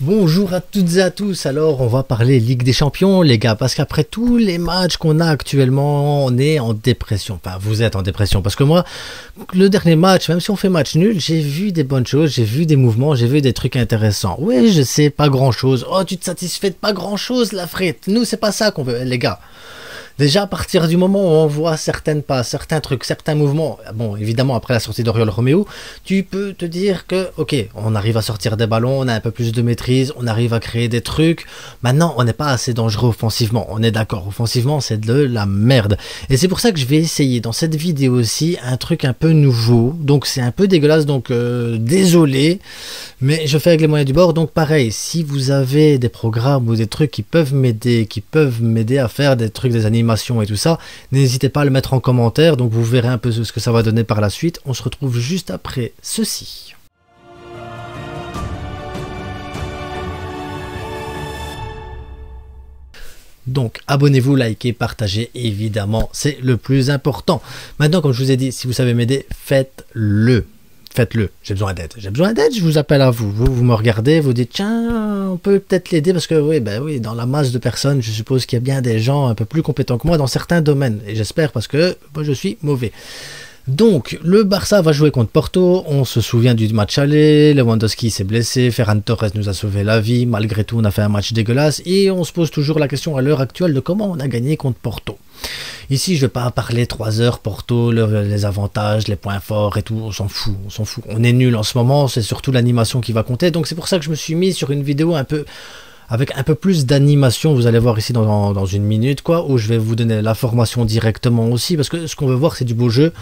Bonjour à toutes et à tous, alors on va parler Ligue des Champions les gars, parce qu'après tous les matchs qu'on a actuellement, on est en dépression, enfin vous êtes en dépression, parce que moi, le dernier match, même si on fait match nul, j'ai vu des bonnes choses, j'ai vu des mouvements, j'ai vu des trucs intéressants. Oui, je sais, pas grand chose, oh tu te satisfais de pas grand chose la frite, nous c'est pas ça qu'on veut les gars. Déjà, à partir du moment où on voit certaines passes, certains trucs, certains mouvements, bon, évidemment, après la sortie d'Oriol Roméo, tu peux te dire que, ok, on arrive à sortir des ballons, on a un peu plus de maîtrise, on arrive à créer des trucs. Maintenant, on n'est pas assez dangereux offensivement, on est d'accord. Offensivement, c'est de la merde. Et c'est pour ça que je vais essayer dans cette vidéo aussi un truc un peu nouveau. Donc, c'est un peu dégueulasse, donc désolé, mais je fais avec les moyens du bord. Donc, pareil, si vous avez des programmes ou des trucs qui peuvent m'aider à faire des trucs, des animations et tout ça, n'hésitez pas à le mettre en commentaire, donc vous verrez un peu ce que ça va donner par la suite. On se retrouve juste après ceci. Donc abonnez-vous, likez, partagez, évidemment, c'est le plus important. Maintenant, comme je vous ai dit, si vous savez m'aider, faites-le. Faites-le, j'ai besoin d'aide, je vous appelle à vous, vous me regardez, vous dites tiens, on peut peut-être l'aider parce que oui, dans la masse de personnes, je suppose qu'il y a bien des gens un peu plus compétents que moi dans certains domaines, et j'espère parce que moi je suis mauvais. Donc, le Barça va jouer contre Porto, on se souvient du match aller, Lewandowski s'est blessé, Ferran Torres nous a sauvé la vie, malgré tout on a fait un match dégueulasse, et on se pose toujours la question à l'heure actuelle de comment on a gagné contre Porto. Ici, je ne vais pas parler 3 heures, Porto, les avantages, les points forts et tout, on s'en fout, on est nul en ce moment, c'est surtout l'animation qui va compter, donc c'est pour ça que je me suis mis sur une vidéo avec un peu plus d'animation, vous allez voir ici dans une minute, quoi, où je vais vous donner la formation directement aussi, parce que ce qu'on veut voir, c'est du beau jeu,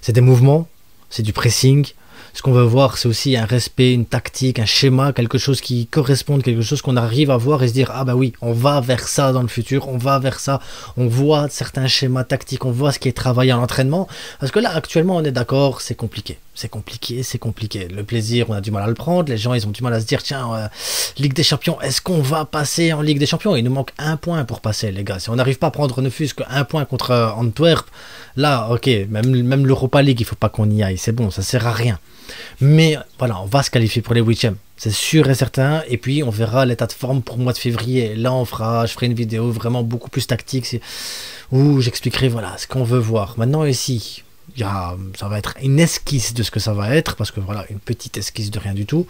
c'est des mouvements, c'est du pressing. Ce qu'on veut voir, c'est aussi un respect, une tactique, un schéma, quelque chose qui corresponde, quelque chose qu'on arrive à voir et se dire « Ah bah oui, on va vers ça dans le futur, on va vers ça. » On voit certains schémas tactiques, on voit ce qui est travaillé en entraînement. Parce que là, actuellement, on est d'accord, c'est compliqué. C'est compliqué. Le plaisir, on a du mal à le prendre. Les gens, ils ont du mal à se dire « Tiens, Ligue des Champions, est-ce qu'on va passer en Ligue des Champions ?» Il nous manque un point pour passer, les gars. Si on n'arrive pas à prendre ne fût-ce qu'un point contre Antwerp, là, ok, même l'Europa League, il faut pas qu'on y aille. C'est bon, ça sert à rien. Mais voilà, on va se qualifier pour les 8e, c'est sûr et certain, et puis on verra l'état de forme pour le mois de février. Là je ferai une vidéo vraiment beaucoup plus tactique où j'expliquerai voilà ce qu'on veut voir. Maintenant ici, ça va être une esquisse de ce que ça va être, parce que voilà, une petite esquisse de rien du tout.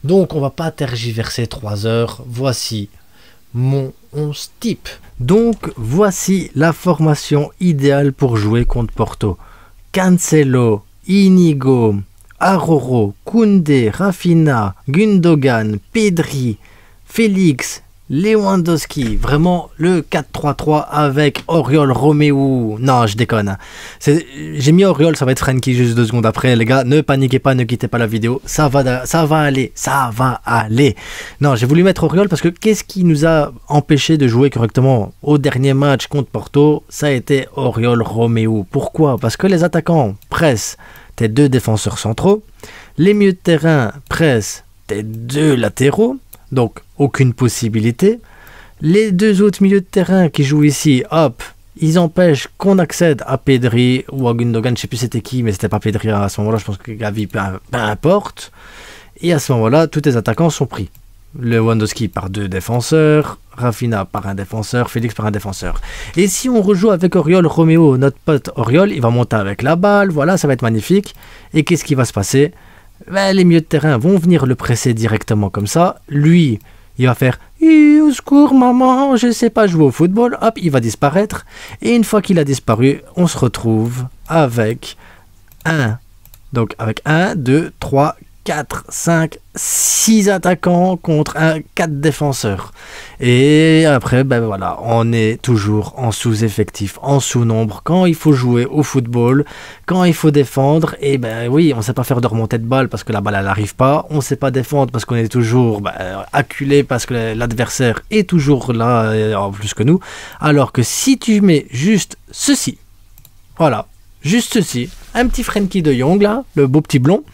Donc on va pas tergiverser 3 heures, voici mon 11 type. Donc voici la formation idéale pour jouer contre Porto. Cancelo, Inigo, Aroro, Koundé, Rafinha, Gundogan, Pedri, Félix, Lewandowski, vraiment le 4-3-3 avec Oriol Roméo. Non, je déconne. J'ai mis Oriol, ça va être Frenkie juste 2 secondes après. Les gars, ne paniquez pas, ne quittez pas la vidéo. Ça va aller. Non, j'ai voulu mettre Oriol parce que qu'est-ce qui nous a empêché de jouer correctement au dernier match contre Porto? Ça a été Oriol Roméo. Pourquoi? Parce que les attaquants pressent tes 2 défenseurs centraux, les milieux de terrain pressent tes 2 latéraux, donc aucune possibilité. Les 2 autres milieux de terrain qui jouent ici, hop, ils empêchent qu'on accède à Pedri ou à Gundogan, je sais plus c'était qui, mais c'était pas Pedri à ce moment-là, je pense que Gavi, peu importe. Et à ce moment-là, tous les attaquants sont pris. Lewandowski par 2 défenseurs, Rafinha par un défenseur, Félix par un défenseur. Et si on rejoue avec Oriol Roméo, notre pote Oriol, il va monter avec la balle, voilà, ça va être magnifique. Et qu'est-ce qui va se passer? Les milieux de terrain vont venir le presser directement comme ça. Lui, il va faire « Au secours maman, je sais pas jouer au football », hop, il va disparaître. Et une fois qu'il a disparu, on se retrouve avec donc avec 1, 2, 3, 4, 5, 6 attaquants contre 4 défenseurs. Et après, voilà, on est toujours en sous-effectif, en sous-nombre. Quand il faut jouer au football, quand il faut défendre, et oui, on ne sait pas faire de remontée de balle parce que la balle, elle n'arrive pas. On ne sait pas défendre parce qu'on est toujours acculé parce que l'adversaire est toujours là en plus que nous. Alors que si tu mets juste ceci, voilà, juste ceci, un petit Frenkie de Jong là, le beau petit blond,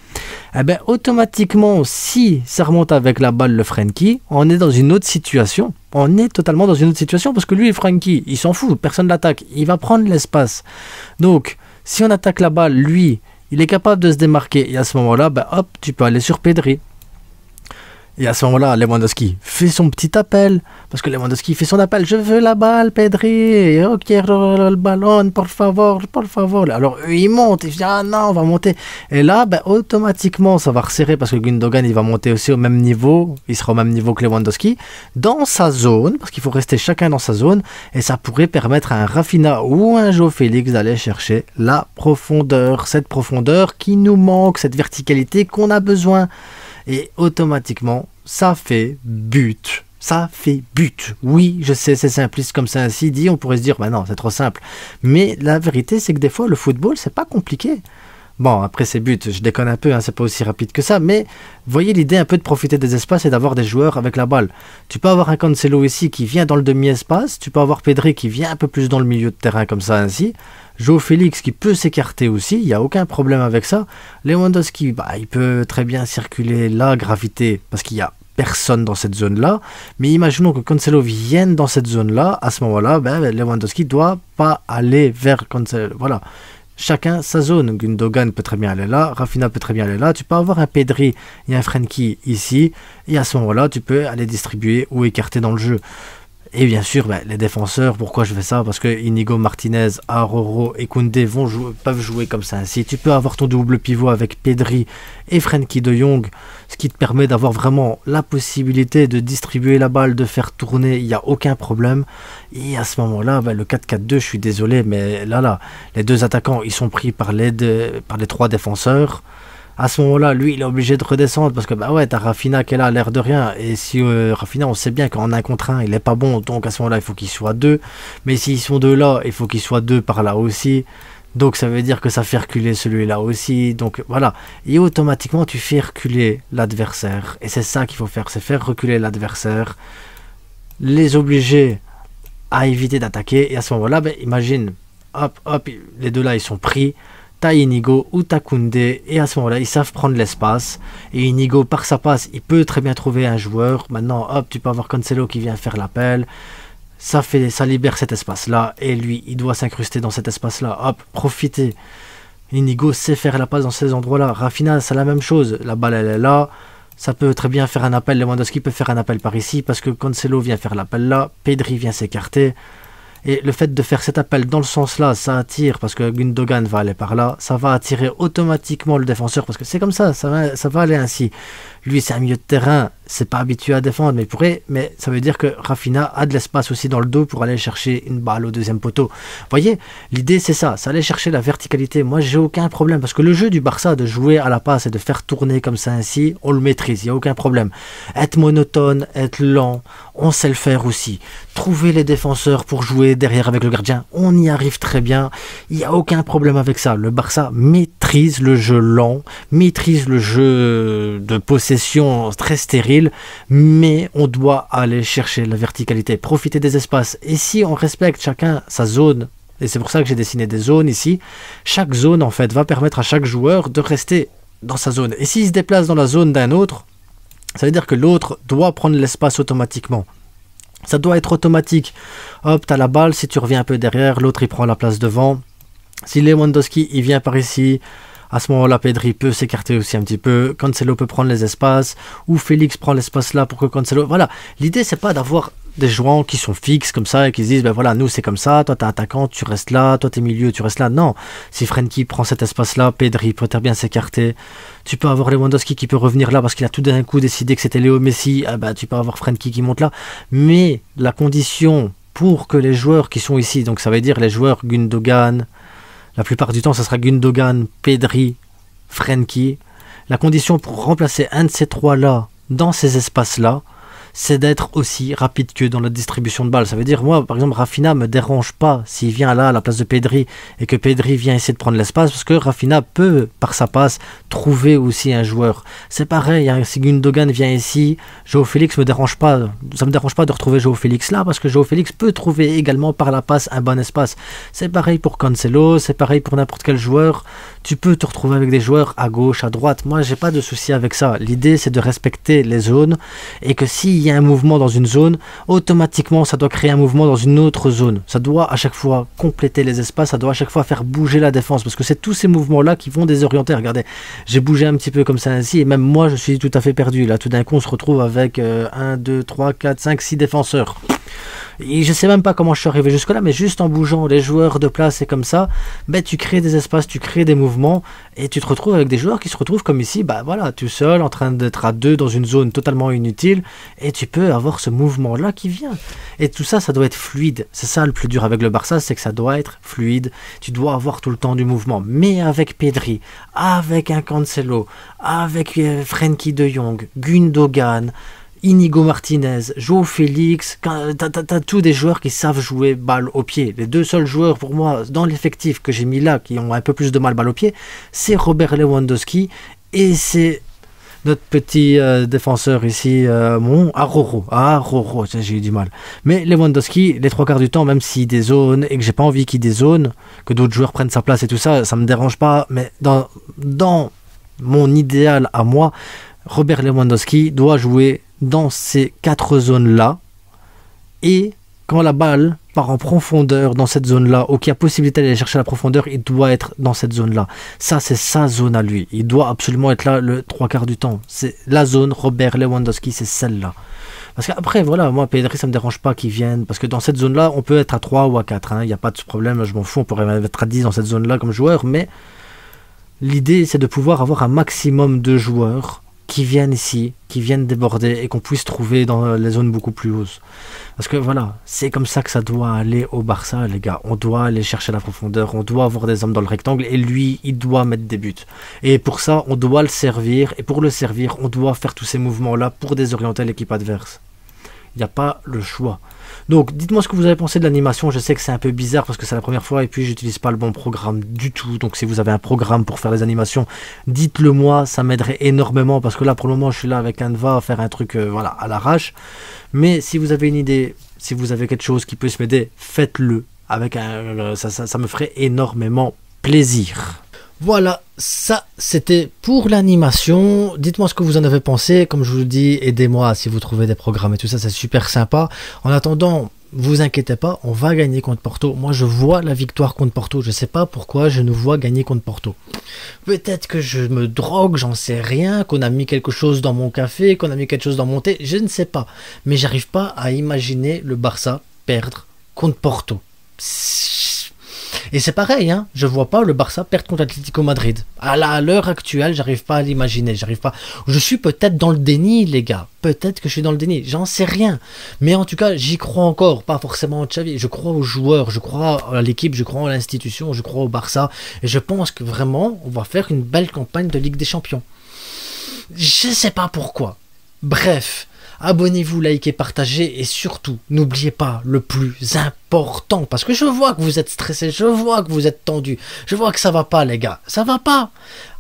automatiquement, si ça remonte avec la balle, le Frenkie, on est dans une autre situation. On est totalement dans une autre situation parce que lui, Frenkie, il s'en fout, personne ne l'attaque, il va prendre l'espace. Donc, si on attaque la balle, lui, il est capable de se démarquer. Et à ce moment-là, hop, tu peux aller sur Pedri. Et à ce moment-là, Lewandowski fait son petit appel. Parce que Lewandowski fait son appel. Je veux la balle, Pedri. Ok, le ballon, por favor, por favor. Alors, eux, ils montent. Ils disent, ah non, on va monter. Et là, automatiquement, ça va resserrer parce que Gundogan, il va monter aussi au même niveau. Il sera au même niveau que Lewandowski. Dans sa zone, parce qu'il faut rester chacun dans sa zone. Et ça pourrait permettre à un Rafinha ou un João Félix d'aller chercher la profondeur. Cette profondeur qui nous manque, cette verticalité qu'on a besoin. Et automatiquement, ça fait but. Ça fait but. Oui, je sais, c'est simpliste comme ça ainsi dit. On pourrait se dire, non, c'est trop simple. Mais la vérité, c'est que des fois, le football, c'est pas compliqué. Bon, après ces buts, je déconne un peu, hein, c'est pas aussi rapide que ça, mais voyez l'idée un peu de profiter des espaces et d'avoir des joueurs avec la balle. Tu peux avoir un Cancelo ici qui vient dans le demi-espace, tu peux avoir Pedri qui vient un peu plus dans le milieu de terrain comme ça ainsi, João Félix qui peut s'écarter aussi, il n'y a aucun problème avec ça. Lewandowski, il peut très bien circuler là, gravité, parce qu'il y a personne dans cette zone-là, mais imaginons que Cancelo vienne dans cette zone-là, à ce moment-là, Lewandowski doit pas aller vers Cancelo, voilà. Chacun sa zone. Gundogan peut très bien aller là, Rafinha peut très bien aller là, tu peux avoir un Pedri et un Frenkie ici, et à ce moment-là, tu peux aller distribuer ou écarter dans le jeu. Et bien sûr, les défenseurs, pourquoi je fais ça? Parce que Inigo Martinez, Aroro et Koundé peuvent jouer comme ça. Si tu peux avoir ton double pivot avec Pedri et Frenkie de Jong, ce qui te permet d'avoir vraiment la possibilité de distribuer la balle, de faire tourner, il n'y a aucun problème. Et à ce moment-là, le 4-4-2, je suis désolé, mais là, les deux attaquants, ils sont pris par les trois défenseurs. À ce moment-là, lui, il est obligé de redescendre parce que t'as Rafinha qui est là, l'air de rien. Et si Rafinha, on sait bien qu'en 1 contre 1, il est pas bon. Donc à ce moment-là, il faut qu'il soit deux. Mais s'ils sont deux là, il faut qu'ils soient deux par là aussi. Donc ça veut dire que ça fait reculer celui-là aussi. Donc voilà. Et automatiquement, tu fais reculer l'adversaire. Et c'est ça qu'il faut faire, c'est faire reculer l'adversaire. Les obliger à éviter d'attaquer. Et à ce moment-là, imagine, hop, les deux là, ils sont pris. T'as Inigo ou t'as Koundé, et à ce moment-là, ils savent prendre l'espace. Et Inigo, par sa passe, il peut très bien trouver un joueur. Maintenant, hop, tu peux avoir Cancelo qui vient faire l'appel. Ça libère cet espace-là, et lui, il doit s'incruster dans cet espace-là. Hop, profitez. Inigo sait faire la passe dans ces endroits-là. Rafinha, c'est la même chose. La balle, elle est là. Ça peut très bien faire un appel. Lewandowski peut faire un appel par ici, parce que Cancelo vient faire l'appel là. Pedri vient s'écarter. Et le fait de faire cet appel dans le sens là, ça attire, parce que Gundogan va aller par là, ça va attirer automatiquement le défenseur, parce que c'est comme ça va aller ainsi. Lui, c'est un milieu de terrain, c'est pas habitué à défendre, mais ça veut dire que Rafinha a de l'espace aussi dans le dos pour aller chercher une balle au deuxième poteau. Vous voyez, l'idée c'est ça aller chercher la verticalité. Moi, j'ai aucun problème, parce que le jeu du Barça, de jouer à la passe et de faire tourner comme ça ainsi, on le maîtrise, il n'y a aucun problème. Être monotone, être lent, on sait le faire aussi. Trouver les défenseurs pour jouer derrière avec le gardien, on y arrive très bien, il n'y a aucun problème avec ça. Le Barça maîtrise le jeu lent, maîtrise le jeu de possession très stérile, mais on doit aller chercher la verticalité, profiter des espaces. Et si on respecte chacun sa zone, et c'est pour ça que j'ai dessiné des zones ici, chaque zone en fait va permettre à chaque joueur de rester dans sa zone. Et s'il se déplace dans la zone d'un autre, ça veut dire que l'autre doit prendre l'espace automatiquement. Ça doit être automatique. Hop, t'as la balle, si tu reviens un peu derrière, l'autre il prend la place devant. Si Lewandowski il vient par ici, à ce moment-là, Pedri peut s'écarter aussi un petit peu. Cancelo peut prendre les espaces. Ou Félix prend l'espace là pour que Cancelo... Voilà. L'idée, c'est pas d'avoir des joueurs qui sont fixes comme ça et qui se disent, nous, c'est comme ça. Toi, t'es attaquant, tu restes là. Toi, t'es milieu, tu restes là. Non. Si Frenkie prend cet espace-là, Pedri peut très bien s'écarter. Tu peux avoir Lewandowski qui peut revenir là parce qu'il a tout d'un coup décidé que c'était Léo Messi. Tu peux avoir Frenkie qui monte là. Mais la condition pour que les joueurs qui sont ici, donc ça veut dire les joueurs Gundogan... La plupart du temps, ça sera Gundogan, Pedri, Frenkie. La condition pour remplacer un de ces trois-là dans ces espaces-là, c'est d'être aussi rapide que dans la distribution de balles. Ça veut dire, moi, par exemple, Rafinha me dérange pas s'il vient là à la place de Pedri et que Pedri vient essayer de prendre l'espace, parce que Rafinha peut, par sa passe, trouver aussi un joueur. C'est pareil, si Gundogan vient ici, João Félix me dérange pas. Ça me dérange pas de retrouver João Félix là, parce que João Félix peut trouver également par la passe un bon espace. C'est pareil pour Cancelo, c'est pareil pour n'importe quel joueur. Tu peux te retrouver avec des joueurs à gauche, à droite. Moi, j'ai pas de souci avec ça. L'idée, c'est de respecter les zones et que s'il y a un mouvement dans une zone, automatiquement ça doit créer un mouvement dans une autre zone. Ça doit à chaque fois compléter les espaces, ça doit à chaque fois faire bouger la défense, parce que c'est tous ces mouvements-là qui vont désorienter. Regardez, j'ai bougé un petit peu comme ça ainsi, et même moi je suis tout à fait perdu. Là tout d'un coup on se retrouve avec 1, 2, 3, 4, 5, 6 défenseurs. Et je sais même pas comment je suis arrivé jusque là, mais juste en bougeant les joueurs de place et comme ça, ben, tu crées des espaces, tu crées des mouvements, et tu te retrouves avec des joueurs qui se retrouvent comme ici, bah voilà, tout seul, en train d'être à deux dans une zone totalement inutile, et tu peux avoir ce mouvement là qui vient. Et tout ça, ça doit être fluide. C'est ça le plus dur avec le Barça, c'est que ça doit être fluide. Tu dois avoir tout le temps du mouvement. Mais avec Pedri, avec un Cancelo, avec Frenkie de Jong, Gundogan, Inigo Martinez, João Félix, t'as tous des joueurs qui savent jouer balle au pied. Les deux seuls joueurs pour moi dans l'effectif que j'ai mis là qui ont un peu plus de mal balle au pied, c'est Robert Lewandowski et c'est notre petit défenseur ici, Aroro, j'ai eu du mal. Mais Lewandowski, les trois quarts du temps, même s'il dézone et que j'ai pas envie qu'il dézone, que d'autres joueurs prennent sa place et tout ça, ça me dérange pas. Mais dans mon idéal à moi, Robert Lewandowski doit jouer dans ces 4 zones-là, et quand la balle part en profondeur dans cette zone-là, ou qu'il y a possibilité d'aller chercher la profondeur, il doit être dans cette zone-là. Ça, c'est sa zone à lui. Il doit absolument être là le 3 quarts du temps. C'est la zone Robert Lewandowski, c'est celle-là. Parce qu'après, voilà, moi, Pedri, ça me dérange pas qu'il vienne, parce que dans cette zone-là, on peut être à 3 ou à 4, hein. Il n'y a pas de problème, je m'en fous, on pourrait être à 10 dans cette zone-là comme joueur, mais l'idée, c'est de pouvoir avoir un maximum de joueurs qui viennent ici, qui viennent déborder et qu'on puisse trouver dans les zones beaucoup plus hautes. Parce que voilà, c'est comme ça que ça doit aller au Barça, les gars. On doit aller chercher la profondeur, on doit avoir des hommes dans le rectangle et lui, il doit mettre des buts. Et pour ça, on doit le servir et pour le servir, on doit faire tous ces mouvements-là pour désorienter l'équipe adverse. Il n'y a pas le choix. Donc, dites-moi ce que vous avez pensé de l'animation. Je sais que c'est un peu bizarre parce que c'est la première fois et puis j'utilise pas le bon programme du tout. Donc, si vous avez un programme pour faire les animations, dites-le moi. Ça m'aiderait énormément parce que là, pour le moment, je suis là avec Canva à faire un truc voilà, à l'arrache. Mais si vous avez une idée, si vous avez quelque chose qui peut se m'aider, faites-le. Ça me ferait énormément plaisir. Voilà, ça c'était pour l'animation. Dites-moi ce que vous en avez pensé. Comme je vous le dis, aidez-moi si vous trouvez des programmes et tout ça, c'est super sympa. En attendant, vous inquiétez pas, on va gagner contre Porto. Moi je vois la victoire contre Porto. Je sais pas pourquoi je nous vois gagner contre Porto. Peut-être que je me drogue, j'en sais rien, qu'on a mis quelque chose dans mon café, qu'on a mis quelque chose dans mon thé, je ne sais pas. Mais j'arrive pas à imaginer le Barça perdre contre Porto. Et c'est pareil, hein, je vois pas le Barça perdre contre Atlético Madrid. À l'heure actuelle, j'arrive pas à l'imaginer, Je suis peut-être dans le déni, les gars. Peut-être que je suis dans le déni, j'en sais rien. Mais en tout cas, j'y crois encore, pas forcément en Xavi. Je crois aux joueurs, je crois à l'équipe, je crois à l'institution, je crois au Barça. Et je pense que vraiment, on va faire une belle campagne de Ligue des Champions. Je sais pas pourquoi. Bref. Abonnez-vous, likez, partagez et surtout, n'oubliez pas le plus important, parce que je vois que vous êtes stressés, je vois que vous êtes tendus, je vois que ça va pas les gars, ça va pas,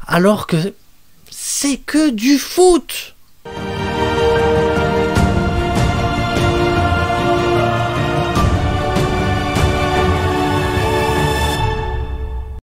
alors que c'est que du foot.